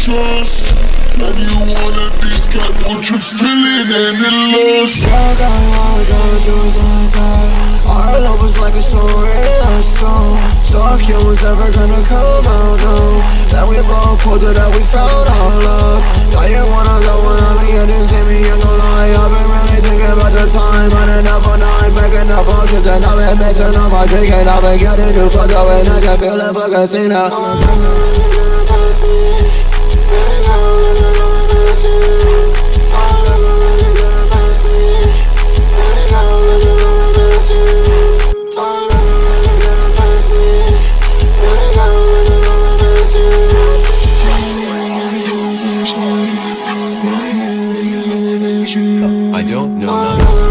trust. And you wanna discard what you're feeling and it lost. Yeah, why God do us like that? Our love was like a sword in a stone. So you was never gonna come out, no. That we both pulled it out, we found our love. Now you wanna go early and didn't see me, ain't gon' lie. I've been really thinking about the time. Running up all night, picking up options, and I've been mixing up my drink. And I've been getting too fucked up, and I can feel that fucking thing now. I don't know none.